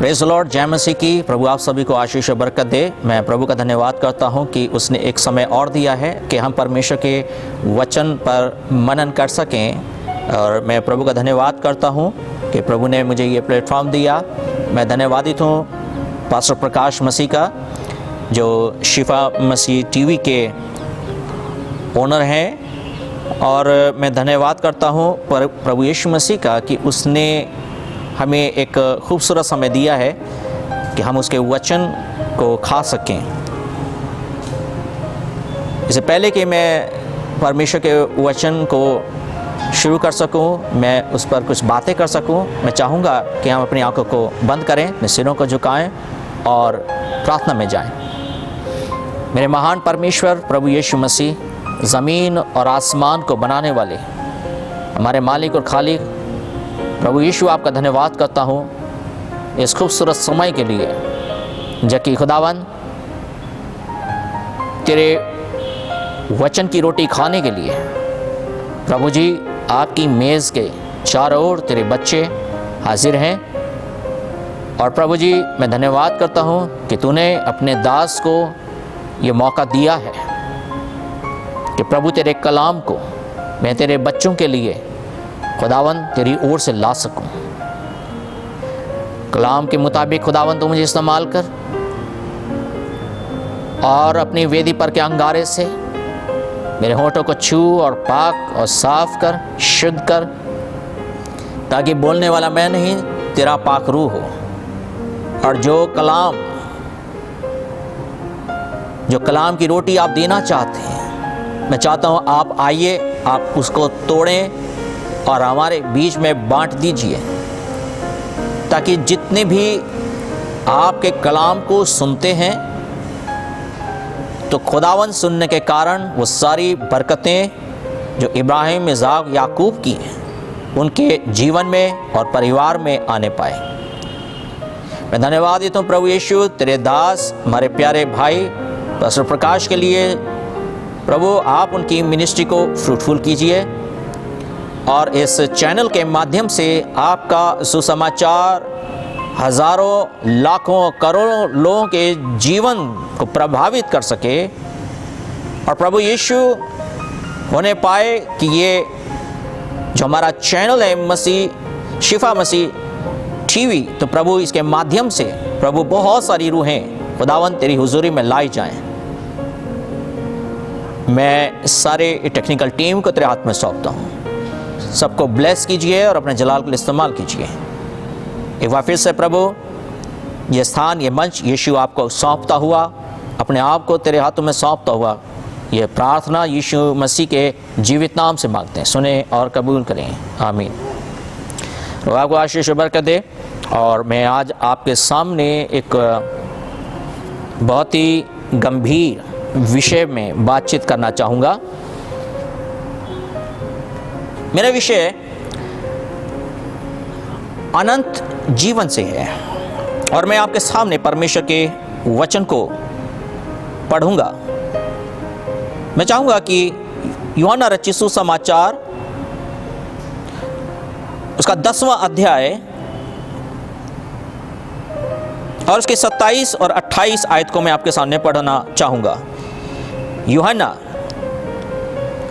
Praise the Lord, जय मसीह की। प्रभु आप सभी को आशीष और बरकत दे। मैं प्रभु का धन्यवाद करता हूं कि उसने एक समय और दिया है कि हम परमेश्वर के वचन पर मनन कर सकें। और मैं प्रभु का धन्यवाद करता हूं कि प्रभु ने मुझे ये प्लेटफॉर्म दिया। मैं धन्यवादित हूं पास्टर प्रकाश मसीह का, जो शिफा मसीह टीवी के ओनर हैं। और मैं धन्यवाद करता हूं प्रभु यीशु मसीह का कि उसने हमें एक खूबसूरत समय दिया है कि हम उसके वचन को खा सकें। इससे पहले कि मैं परमेश्वर के वचन को शुरू कर सकूं, मैं उस पर कुछ बातें कर सकूं, मैं चाहूँगा कि हम अपनी आंखों को बंद करें, अपने सिरों को झुकाएं और प्रार्थना में जाएं। मेरे महान परमेश्वर प्रभु यीशु मसीह, ज़मीन और आसमान को बनाने वाले हमारे मालिक और खालिक प्रभु यीशु, आपका धन्यवाद करता हूँ इस खूबसूरत समय के लिए, जबकि खुदावन तेरे वचन की रोटी खाने के लिए प्रभु जी आपकी मेज़ के चारों ओर तेरे बच्चे हाजिर हैं। और प्रभु जी मैं धन्यवाद करता हूँ कि तूने अपने दास को ये मौका दिया है कि प्रभु तेरे कलाम को मैं तेरे बच्चों के लिए खुदावन तेरी ओर से ला सकूं। कलाम के मुताबिक खुदावन तो मुझे इस्तेमाल कर और अपनी वेदी पर के अंगारे से मेरे होठों को छू और पाक और साफ कर, शुद्ध कर, ताकि बोलने वाला मैं नहीं तेरा पाक रूह हो। और जो कलाम की रोटी आप देना चाहते हैं, मैं चाहता हूँ आप आइए, आप उसको तोड़ें और हमारे बीच में बांट दीजिए, ताकि जितने भी आपके कलाम को सुनते हैं तो खुदावन सुनने के कारण वो सारी बरकतें जो इब्राहिम, इसाक, याकूब की हैं उनके जीवन में और परिवार में आने पाए। मैं धन्यवाद देता हूँ प्रभु यीशु तेरे दास हमारे प्यारे भाई पास्टर प्रकाश के लिए। प्रभु आप उनकी मिनिस्ट्री को फ्रूटफुल कीजिए और इस चैनल के माध्यम से आपका सुसमाचार हज़ारों, लाखों, करोड़ों लोगों के जीवन को प्रभावित कर सके। और प्रभु यीशु होने पाए कि ये जो हमारा चैनल है शिफा मसीह टीवी, तो प्रभु इसके माध्यम से प्रभु बहुत सारी रूहें खुदावन तेरी हुजूरी में लाई जाएं। मैं सारे टेक्निकल टीम को तेरे हाथ में सौंपता हूँ। सबको ब्लेस कीजिए और अपने जलाल को इस्तेमाल कीजिए। एक बार फिर से प्रभु ये स्थान, ये मंच यीशु आपको सौंपता हुआ, अपने आप को तेरे हाथों में सौंपता हुआ, ये प्रार्थना यीशु मसीह के जीवित नाम से मांगते हैं। सुने और कबूल करें, आमीन। तो आपको आशीष और बरकत दे। और मैं आज आपके सामने एक बहुत ही गंभीर विषय में बातचीत करना चाहूँगा। मेरा विषय अनंत जीवन से है और मैं आपके सामने परमेश्वर के वचन को पढ़ूंगा। मैं चाहूँगा कि यूहन्ना रचित सुसमाचार उसका 10वां अध्याय और उसके 27 और 28 आयत को मैं आपके सामने पढ़ना चाहूँगा। यूहन्ना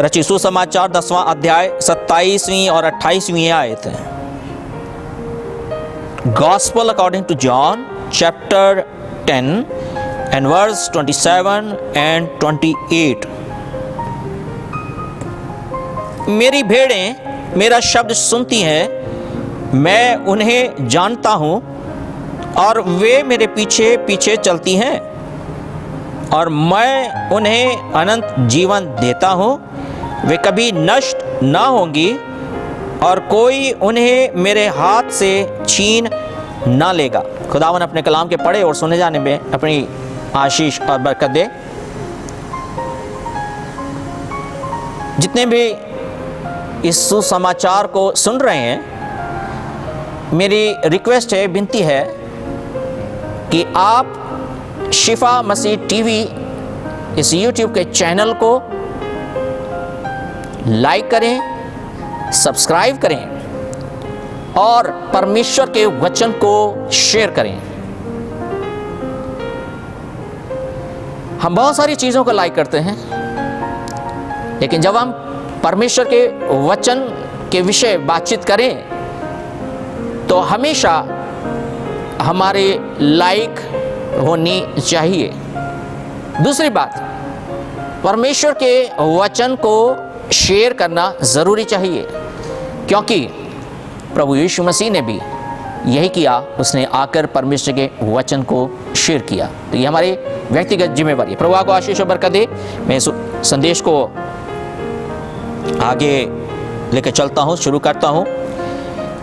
रचित सुसमाचार 10वां अध्याय 27वीं और 28वीं आयत है। Gospel according to John chapter 10 and verse 27 and 28। मेरी भेड़ें मेरा शब्द सुनती हैं, मैं उन्हें जानता हूँ और वे मेरे पीछे पीछे चलती हैं और मैं उन्हें अनंत जीवन देता हूँ। वे कभी नष्ट ना होंगी और कोई उन्हें मेरे हाथ से छीन ना लेगा। खुदावन अपने कलाम के पढ़े और सुने जाने में अपनी आशीष और बरकत दे। जितने भी इस सुसमाचार को सुन रहे हैं, मेरी रिक्वेस्ट है, विनती है कि आप शिफा मसीह टीवी इस यूट्यूब के चैनल को लाइक करें, सब्सक्राइब करें और परमेश्वर के वचन को शेयर करें। हम बहुत सारी चीजों को लाइक करते हैं, लेकिन जब हम परमेश्वर के वचन के विषय बातचीत करें तो हमेशा हमारे लाइक होनी चाहिए। दूसरी बात, परमेश्वर के वचन को शेयर करना जरूरी चाहिए, क्योंकि प्रभु यीशु मसीह ने भी यही किया। उसने आकर परमेश्वर के वचन को शेयर किया। तो ये हमारी व्यक्तिगत जिम्मेवारी है। प्रभु आपको आशीष और बरकत दे। मैं इस संदेश को आगे लेकर चलता हूँ, शुरू करता हूँ।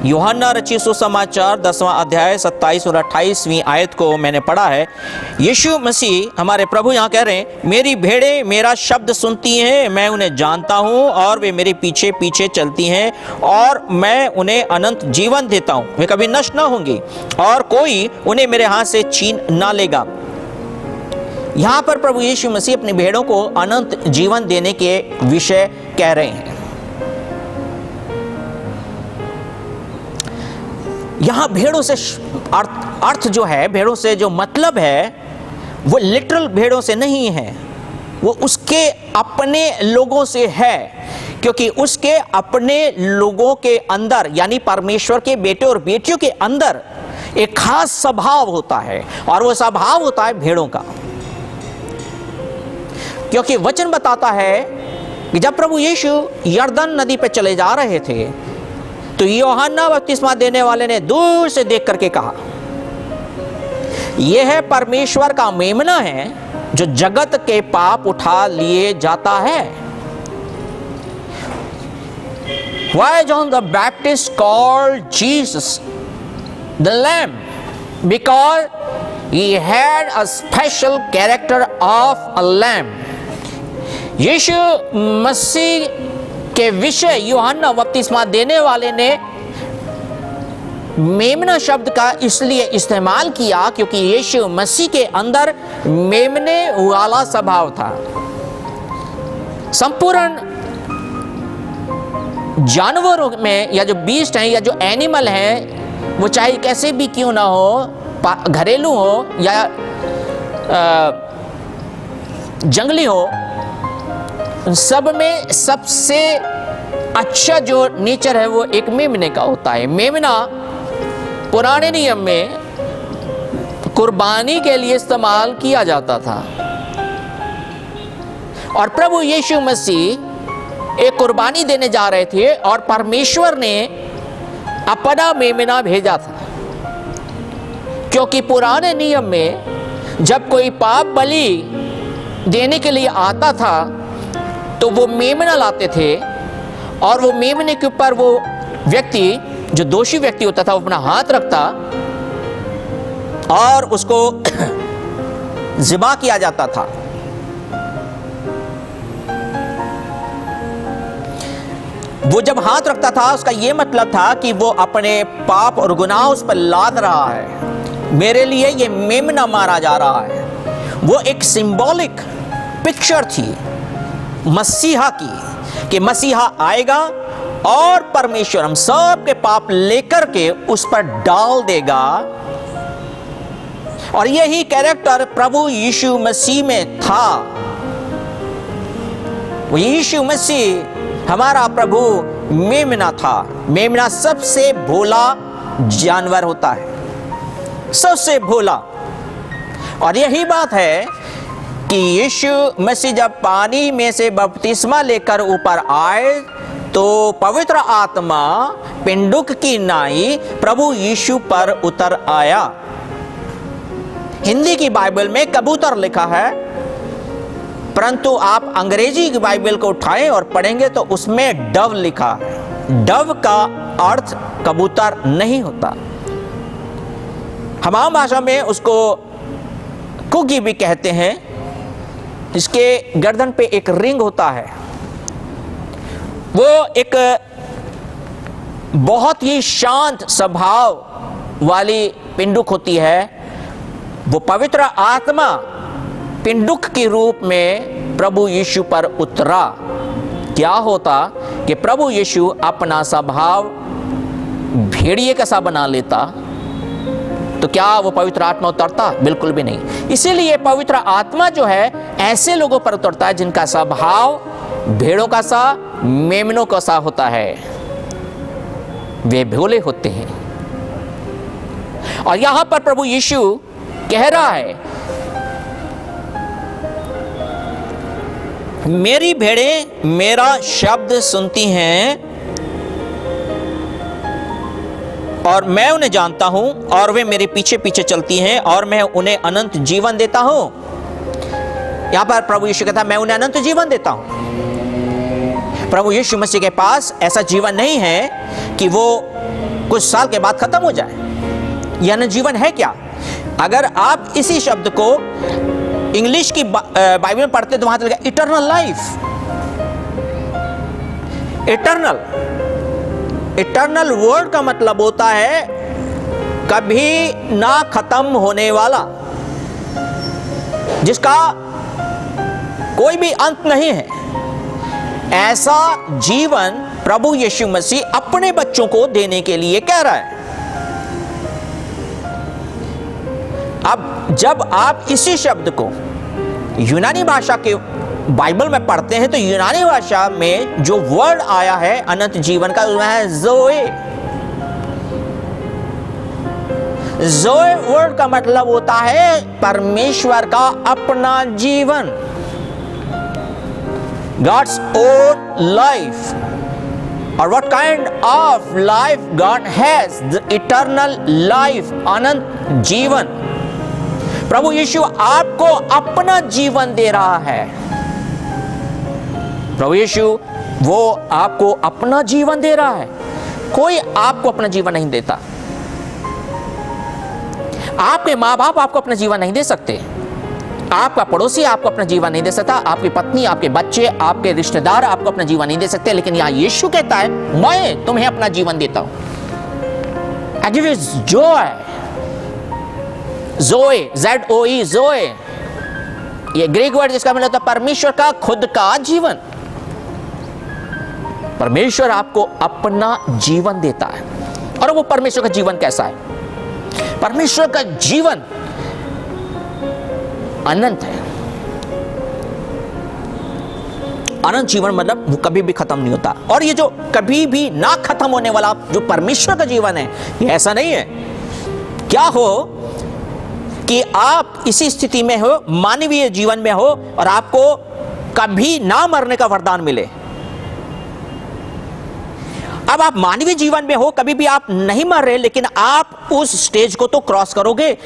यूहन्ना रचित सुसमाचार 10वां अध्याय 27 और 28वीं आयत को मैंने पढ़ा है। यीशु मसीह हमारे प्रभु यहाँ कह रहे हैं, मेरी भेड़ें मेरा शब्द सुनती हैं, मैं उन्हें जानता हूँ और वे मेरे पीछे पीछे चलती हैं और मैं उन्हें अनंत जीवन देता हूँ। वे कभी नष्ट ना होंगी और कोई उन्हें मेरे हाथ से छीन ना लेगा। यहाँ पर प्रभु यीशु मसीह अपनी भेड़ों को अनंत जीवन देने के विषय कह रहे हैं। यहाँ भेड़ों से अर्थ जो है, भेड़ों से जो मतलब है वो लिटरल भेड़ों से नहीं है, वो उसके अपने लोगों से है। क्योंकि उसके अपने लोगों के अंदर यानी परमेश्वर के बेटे और बेटियों के अंदर एक खास स्वभाव होता है और वो स्वभाव होता है भेड़ों का। क्योंकि वचन बताता है कि जब प्रभु यीशु यरदन नदी पर चले जा रहे थे तो यूहन्ना बपतिस्मा देने वाले ने दूर से देख करके कहा, यह है परमेश्वर का मेमना है जो जगत के पाप उठा लिए जाता है। Why John the Baptist called Jesus the Lamb? Because he had a special character of a lamb. यीशु मसीह के विषय यूहन्ना बपतिस्मा देने वाले ने मेमना शब्द का इसलिए इस्तेमाल किया क्योंकि यीशु मसीह के अंदर मेमने वाला स्वभाव था। संपूर्ण जानवरों में या जो बीस्ट हैं या जो एनिमल हैं, वो चाहे कैसे भी क्यों ना हो, घरेलू हो या जंगली हो, सब में सबसे अच्छा जो नेचर है वो एक मेमने का होता है। मेमना पुराने नियम में कुर्बानी के लिए इस्तेमाल किया जाता था और प्रभु यीशु मसीह एक कुर्बानी देने जा रहे थे और परमेश्वर ने अपना मेमना भेजा था। क्योंकि पुराने नियम में जब कोई पाप बलि देने के लिए आता था तो वो मेमना लाते थे और वो मेमने के ऊपर वो व्यक्ति जो दोषी व्यक्ति होता था वो अपना हाथ रखता और उसको ज़िबा किया जाता था। वो जब हाथ रखता था उसका ये मतलब था कि वो अपने पाप और गुनाह उस पर लाद रहा है, मेरे लिए ये मेमना मारा जा रहा है। वो एक सिंबॉलिक पिक्चर थी मसीहा की कि मसीहा आएगा और परमेश्वर हम सब के पाप लेकर के उस पर डाल देगा। और यही कैरेक्टर प्रभु यीशु मसीह में था। वो यीशु मसीह हमारा प्रभु मेमना था। मेमना सबसे भोला जानवर होता है, सबसे भोला। और यही बात है कि यीशु मसीह जब पानी में से बपतिस्मा लेकर ऊपर आए तो पवित्र आत्मा पिंडुक की नाई प्रभु यीशु पर उतर आया। हिंदी की बाइबल में कबूतर लिखा है, परंतु आप अंग्रेजी की बाइबल को उठाएं और पढ़ेंगे तो उसमें डव लिखा है। डव का अर्थ कबूतर नहीं होता। हमारी भाषा में उसको कुकी भी कहते हैं। इसके गर्दन पे एक रिंग होता है। वो एक बहुत ही शांत स्वभाव वाली पिंडुक होती है। वो पवित्र आत्मा पिंडुक के रूप में प्रभु यीशु पर उतरा। क्या होता कि प्रभु यीशु अपना स्वभाव भेड़िए का सा बना लेता तो क्या वो पवित्र आत्मा उतरता? बिल्कुल भी नहीं। इसीलिए पवित्र आत्मा जो है ऐसे लोगों पर उतरता है जिनका स्वभाव भेड़ों का सा, मेमनों का सा होता है। वे भोले होते हैं। और यहां पर प्रभु यीशु कह रहा है, मेरी भेड़ें मेरा शब्द सुनती हैं और मैं उन्हें जानता हूं और वे मेरे पीछे पीछे चलती हैं और मैं उन्हें अनंत जीवन देता हूं। यहां पर प्रभु यीशु कहता है, मैं उन्हें अनंत जीवन देता हूं। प्रभु यीशु मसीह के पास ऐसा जीवन नहीं है कि वो कुछ साल के बाद खत्म हो जाए। यह अनंत जीवन है क्या? अगर आप इसी शब्द को इंग्लिश की बाइबल में पढ़ते तो वहां लिखा इटर्नल लाइफ। इटर्नल वर्ड का मतलब होता है कभी ना खत्म होने वाला, जिसका कोई भी अंत नहीं है। ऐसा जीवन प्रभु यीशु मसीह अपने बच्चों को देने के लिए कह रहा है। अब जब आप इसी शब्द को यूनानी भाषा के बाइबल में पढ़ते हैं तो यूनानी भाषा में जो वर्ड आया है अनंत जीवन का, वह है ज़ोए। ज़ोए वर्ड का मतलब होता है परमेश्वर का अपना जीवन, God's own life। और what kind of life God has? The eternal life, अनंत जीवन। प्रभु यीशु आपको अपना जीवन दे रहा है। प्रभु यीशु वो आपको अपना जीवन दे रहा है। कोई आपको अपना जीवन नहीं देता। आपके माँ बाप आपको अपना जीवन नहीं दे सकते। आपका पड़ोसी आपको अपना जीवन नहीं दे सकता। आपकी पत्नी, आपके बच्चे, आपके रिश्तेदार आपको अपना जीवन नहीं दे सकते। लेकिन यहां यीशु कहता है, मैं तुम्हें अपना जीवन देता हूं। I give you joy। ज़ोए, ZOE, ज़ोए, ये ग्रीक वर्ड जिसका मतलब होता है परमेश्वर का खुद का जीवन। परमेश्वर आपको अपना जीवन देता है। और वो परमेश्वर का जीवन कैसा है? परमेश्वर का जीवन अनंत है। अनंत जीवन मतलब वो कभी भी खत्म नहीं होता। और ये जो कभी भी ना खत्म होने वाला जो परमेश्वर का जीवन है, ये ऐसा नहीं है क्या हो कि आप इसी स्थिति में हो, मानवीय जीवन में हो और आपको कभी ना मरने का वरदान मिले। अब आप मानवीय जीवन में हो, कभी भी आप नहीं मर रहे, लेकिन आप उस स्टेज को तो क्रॉस करोगे।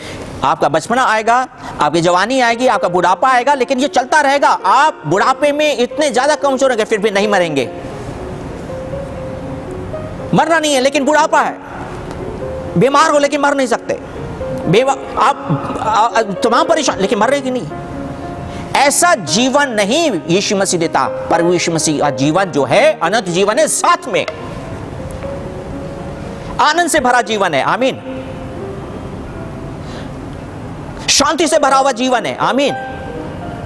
आपका बचपना आएगा, आपकी जवानी आएगी, आपका बुढ़ापा आएगा, लेकिन ये चलता रहेगा। आप बुढ़ापे में इतने ज्यादा कमजोर होंगे फिर भी नहीं मरेंगे। मरना नहीं है लेकिन बुढ़ापा है। बीमार हो लेकिन मर नहीं सकते। आप तमाम परेशान लेकिन मर रहेगी नहीं। ऐसा जीवन नहीं यीशु मसीह देता। पर यीशु मसीह का जीवन जो है अनंत जीवन है, साथ में आनंद से भरा जीवन है। आमीन। शांति से भरा हुआ जीवन है। आमीन।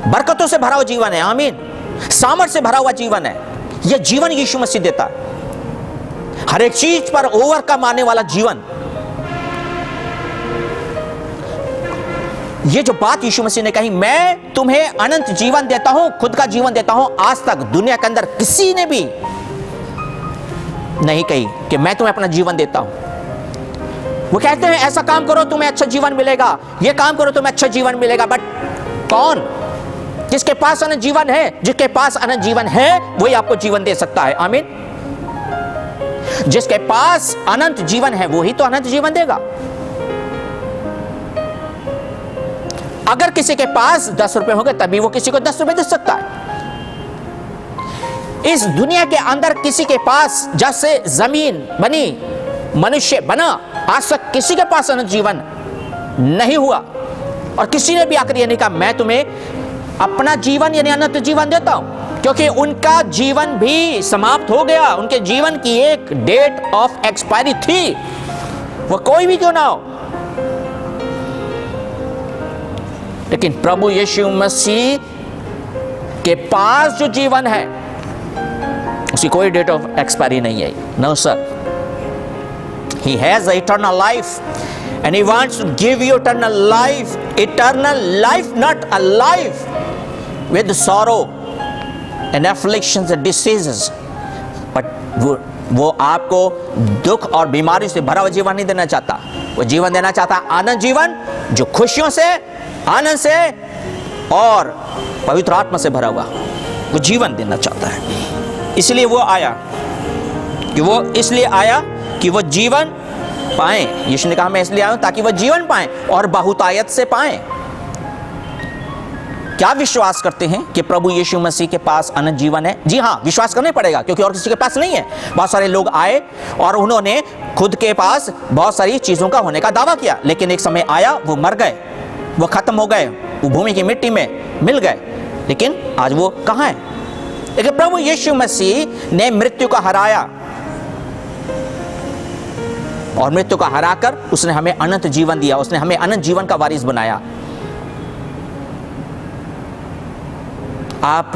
बरकतों से भरा हुआ जीवन है। आमीन। सामर्थ्य से भरा हुआ जीवन है। यह जीवन यीशु मसीह देता है। हर एक चीज पर ओवरकम आने वाला जीवन। ये जो बात यीशु मसीह ने कही, मैं तुम्हें अनंत जीवन देता हूं, खुद का जीवन देता हूं, आज तक दुनिया के अंदर किसी ने भी नहीं कही कि मैं तुम्हें अपना जीवन देता हूं। वो कहते हैं ऐसा काम करो तुम्हें अच्छा जीवन मिलेगा, ये काम करो तुम्हें अच्छा जीवन मिलेगा। बट कौन? जिसके पास अनंत जीवन है, जिसके पास अनंत जीवन है वही आपको जीवन दे सकता है। आमीन। जिसके पास अनंत जीवन है वही तो अनंत जीवन देगा। अगर किसी के पास 10 रुपए होंगे तभी वो किसी को 10 रुपए दे सकता है। इस दुनिया के अंदर किसी के पास जैसे जमीन बनी, मनुष्य बना, आज तक किसी के पास अनंत जीवन नहीं हुआ। और किसी ने भी आकर ये नहीं कहा मैं तुम्हें अपना जीवन यानी अनंत जीवन देता हूं, क्योंकि उनका जीवन भी समाप्त हो गया। उनके जीवन की एक डेट ऑफ एक्सपायरी थी, वो कोई भी क्यों ना हो। लेकिन प्रभु यीशु मसीह के पास जो जीवन है उसकी कोई डेट ऑफ एक्सपायरी नहीं है। No sir. He has eternal life and He wants to give you eternal life. Eternal life, not a life with sorrow and afflictions and diseases. But वो आपको दुख और बीमारी से भरा हुआ जीवन नहीं देना चाहता। वो जीवन देना चाहता है आनंद जीवन, जो खुशियों से, आनंद से और पवित्र आत्मा से भरा हुआ वो जीवन देना चाहता है। इसलिए वो आया कि वो जीवन पाएं। यीशु ने कहा मैं इसलिए आया हूं ताकि वो जीवन पाएं और बहुतायत से पाएं। क्या विश्वास करते हैं कि प्रभु यीशु मसीह के पास अनंत जीवन है? जी हाँ, विश्वास करना पड़ेगा, क्योंकि और किसी के पास नहीं है। बहुत सारे लोग आए और उन्होंने खुद के पास बहुत सारी चीज़ों का होने का दावा किया, लेकिन एक समय आया वो मर गए, वो खत्म हो गए, वो भूमि की मिट्टी में मिल गए। लेकिन आज वो कहाँ है? लेकिन प्रभु यीशु मसीह ने मृत्यु को हराया और मृत्यु को हराकर उसने हमें अनंत जीवन दिया। उसने हमें अनंत जीवन का वारिस बनाया। आप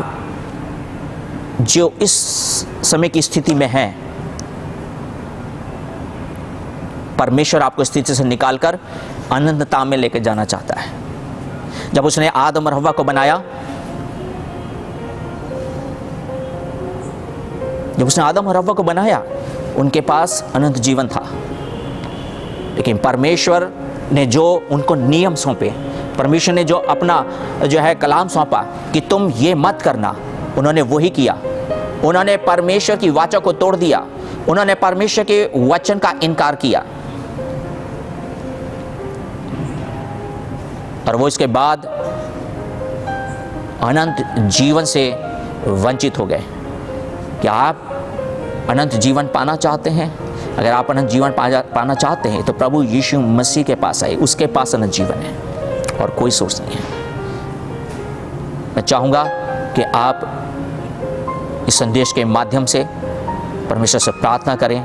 जो इस समय की स्थिति में हैं, परमेश्वर आपको स्थिति से निकालकर अनंतता में लेकर जाना चाहता है। जब उसने आदम और हव्वा को बनाया, उनके पास अनंत जीवन था। लेकिन परमेश्वर ने जो उनको नियम सौंपे, परमेश्वर ने जो अपना कलाम सौंपा कि तुम ये मत करना, उन्होंने वही किया। उन्होंने परमेश्वर की वाचा को तोड़ दिया, उन्होंने परमेश्वर के वचन का इनकार किया और वो इसके बाद अनंत जीवन से वंचित हो गए। क्या आप अनंत जीवन पाना चाहते हैं? अगर आप अनंत जीवन पाना चाहते हैं तो प्रभु यीशु मसीह के पास आइए। उसके पास अनंत जीवन है और कोई सोर्स नहीं है। मैं चाहूँगा कि आप इस संदेश के माध्यम से परमेश्वर से प्रार्थना करें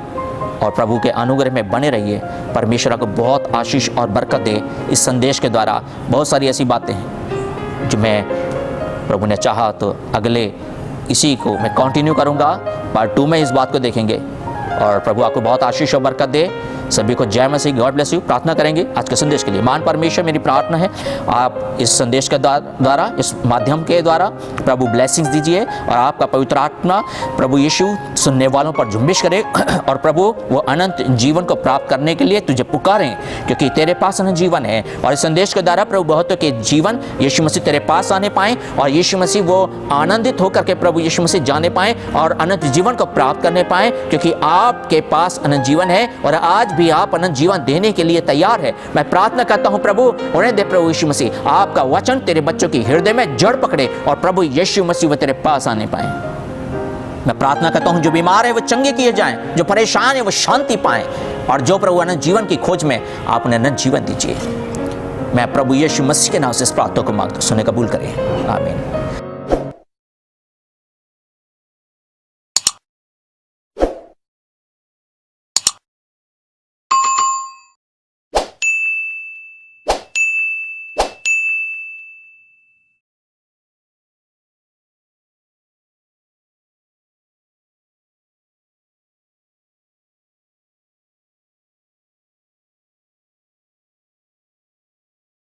और प्रभु के अनुग्रह में बने रहिए। परमेश्वर आपको बहुत आशीष और बरकत दे। इस संदेश के द्वारा बहुत सारी ऐसी बातें हैं जो मैं, प्रभु ने चाहा तो अगले इसी को मैं कंटिन्यू करूँगा। पार्ट 2 में इस बात को देखेंगे और प्रभु आपको बहुत आशीष और बरकत दे। सभी को जय मसीह, गॉड ब्लेस यू। प्रार्थना करेंगे आज के संदेश के लिए। महान परमेश्वर, मेरी प्रार्थना है आप इस संदेश के द्वारा, इस माध्यम के द्वारा प्रभु ब्लेसिंग्स दीजिए और आपका पवित्र आत्मा प्रभु यीशु सुनने वालों पर जुम्बिश करे और प्रभु वो अनंत जीवन को प्राप्त करने के लिए तुझे पुकारें, क्योंकि तेरे पास अनंत जीवन है। और इस संदेश के द्वारा प्रभु बहुतों के जीवन यीशु मसीह तेरे पास आने पाएँ और यीशु मसीह वो आनंदित होकर के प्रभु यीशु मसीह जाने पाएँ और अनंत जीवन को प्राप्त करने पाएँ, क्योंकि आपके पास अनंत जीवन है और आज भी आप अनंत जीवन देने के लिए तैयार है। मैं प्रार्थना करता हूं प्रभु, उन्हें दे प्रभु यीशु मसीह, आपका वचन तेरे बच्चों की हृदय में जड़ पकड़े और प्रभु यीशु मसीह वो तेरे पास आने पाए। मैं प्रार्थना करता हूं जो बीमार है वो चंगे किए जाएं, जो परेशान है वो शांति पाएं और जो प्रभु अनंत जीवन की खोज में आप उन्हें अनंत जीवन दीजिए। मैं प्रभु यीशु मसीह के नाम से इस प्रार्थना को मांगता हूं, सुने कबूल करें। आमीन।